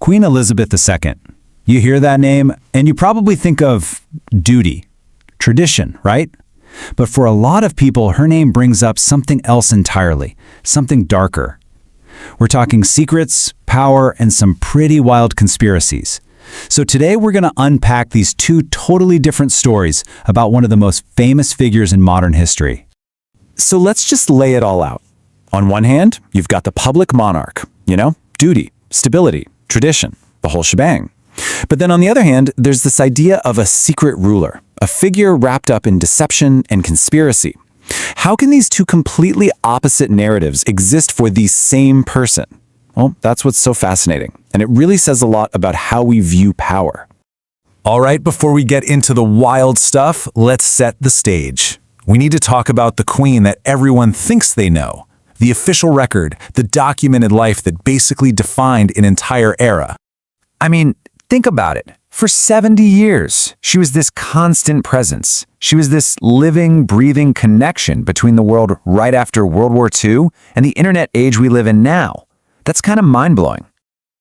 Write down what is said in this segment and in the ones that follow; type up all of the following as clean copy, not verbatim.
Queen Elizabeth II. You hear that name, and you probably think of duty, tradition, right? But for a lot of people, her name brings up something else entirely, something darker. We're talking secrets, power, and some pretty wild conspiracies. So today we're going to unpack these two totally different stories about one of the most famous figures in modern history. So let's just lay it all out. On one hand, you've got the public monarch, duty, stability, tradition, the whole shebang. But then on the other hand, there's this idea of a secret ruler, a figure wrapped up in deception and conspiracy. How can these two completely opposite narratives exist for the same person? Well, that's what's so fascinating, and it really says a lot about how we view power. All right, before we get into the wild stuff, let's set the stage. We need to talk about the queen that everyone thinks they know, the official record, the documented life that basically defined an entire era. I mean, think about it. For 70 years, she was this constant presence. She was this living, breathing connection between the world right after World War II and the internet age we live in now. That's kind of mind-blowing.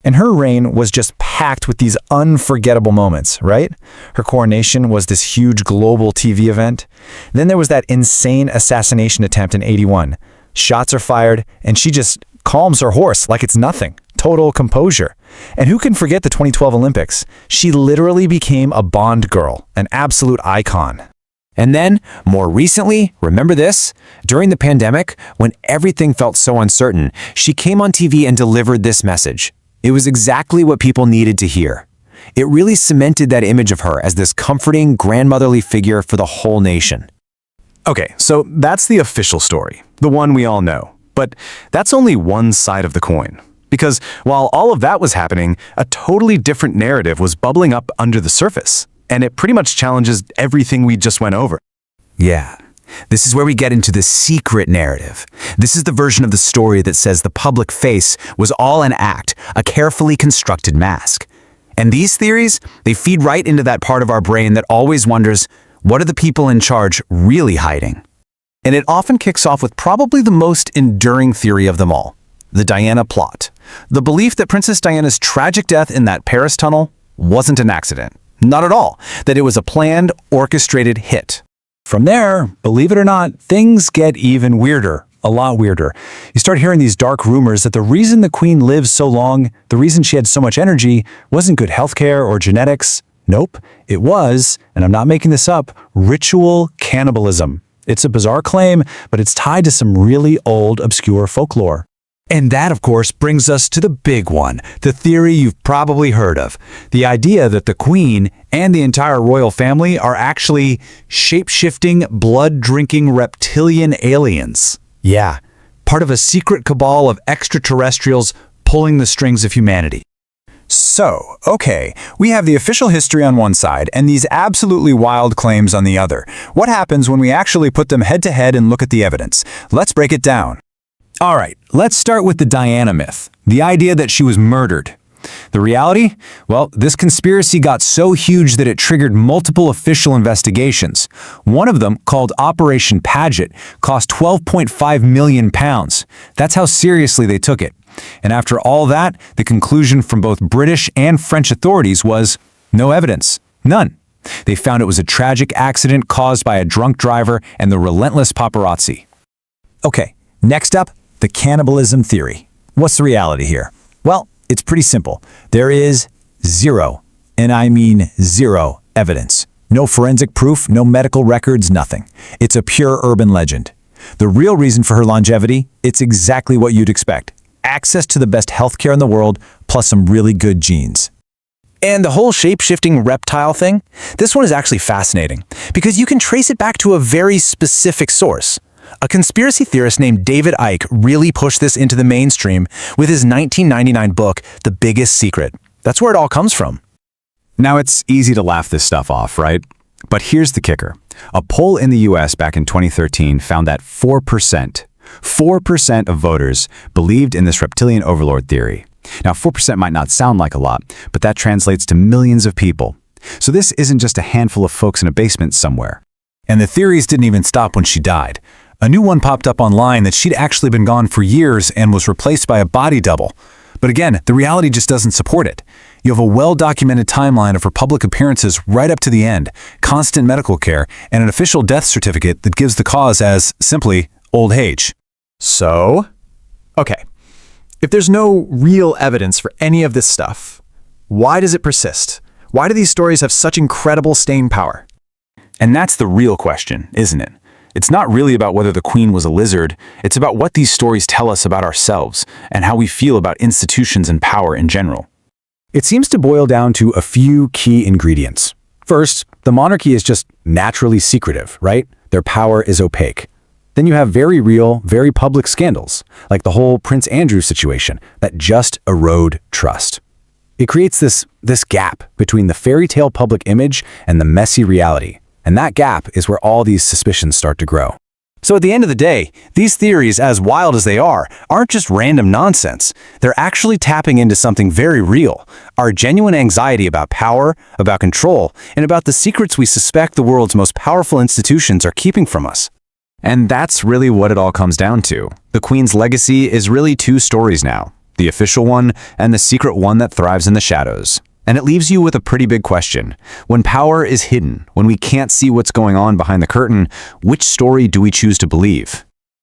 And her reign was just packed with these unforgettable moments, right? Her coronation was this huge global TV event. Then there was that insane assassination attempt in '81. Shots are fired, and she just calms her horse like it's nothing. Total composure. And who can forget the 2012 Olympics? She literally became a Bond girl, an absolute icon. And then, more recently, remember this? During the pandemic, when everything felt so uncertain, she came on TV and delivered this message. It was exactly what people needed to hear. It really cemented that image of her as this comforting, grandmotherly figure for the whole nation. Okay, so that's the official story, the one we all know. But that's only one side of the coin. Because while all of that was happening, a totally different narrative was bubbling up under the surface. And it pretty much challenges everything we just went over. Yeah, this is where we get into the secret narrative. This is the version of the story that says the public face was all an act, a carefully constructed mask. And these theories, they feed right into that part of our brain that always wonders, what are the people in charge really hiding? And it often kicks off with probably the most enduring theory of them all, the Diana plot. The belief that Princess Diana's tragic death in that Paris tunnel wasn't an accident. Not at all. That it was a planned, orchestrated hit. From there, believe it or not, things get even weirder, a lot weirder. You start hearing these dark rumors that the reason the queen lived so long, the reason she had so much energy, wasn't good healthcare or genetics. Nope, it was, and I'm not making this up, ritual cannibalism. It's a bizarre claim, but it's tied to some really old, obscure folklore. And that, of course, brings us to the big one, the theory you've probably heard of. The idea that the queen and the entire royal family are actually shape-shifting, blood-drinking reptilian aliens. Yeah, part of a secret cabal of extraterrestrials pulling the strings of humanity. So, okay, we have the official history on one side and these absolutely wild claims on the other. What happens when we actually put them head-to-head and look at the evidence? Let's break it down. All right, let's start with the Diana myth, the idea that she was murdered. The reality? Well, this conspiracy got so huge that it triggered multiple official investigations. One of them, called Operation Paget, cost £12.5 million. That's how seriously they took it. And after all that, the conclusion from both British and French authorities was no evidence, none. They found it was a tragic accident caused by a drunk driver and the relentless paparazzi. Okay, next up, the cannibalism theory. What's the reality here? Well, it's pretty simple. There is zero, and I mean zero, evidence. No forensic proof, no medical records, nothing. It's a pure urban legend. The real reason for her longevity, it's exactly what you'd expect. Access to the best healthcare in the world, plus some really good genes. And the whole shape-shifting reptile thing, this one is actually fascinating because you can trace it back to a very specific source. A conspiracy theorist named David Icke really pushed this into the mainstream with his 1999 book, The Biggest Secret. That's where it all comes from. Now, it's easy to laugh this stuff off, right? But here's the kicker. A poll in the US back in 2013 found that 4% of voters believed in this reptilian overlord theory. Now, 4% might not sound like a lot, but that translates to millions of people. So this isn't just a handful of folks in a basement somewhere. And the theories didn't even stop when she died. A new one popped up online that she'd actually been gone for years and was replaced by a body double. But again, the reality just doesn't support it. You have a well-documented timeline of her public appearances right up to the end, constant medical care, and an official death certificate that gives the cause as, simply, old age. So? Okay. If there's no real evidence for any of this stuff, why does it persist? Why do these stories have such incredible staying power? And that's the real question, isn't it? It's not really about whether the queen was a lizard, it's about what these stories tell us about ourselves and how we feel about institutions and power in general. It seems to boil down to a few key ingredients. First, the monarchy is just naturally secretive, right? Their power is opaque. Then you have very real, very public scandals, like the whole Prince Andrew situation, that just erode trust. It creates this gap between the fairy tale public image and the messy reality. And that gap is where all these suspicions start to grow. So at the end of the day, these theories, as wild as they are, aren't just random nonsense. They're actually tapping into something very real, our genuine anxiety about power, about control, and about the secrets we suspect the world's most powerful institutions are keeping from us. And that's really what it all comes down to. The Queen's legacy is really two stories now, the official one and the secret one that thrives in the shadows. And it leaves you with a pretty big question. When power is hidden, when we can't see what's going on behind the curtain, which story do we choose to believe?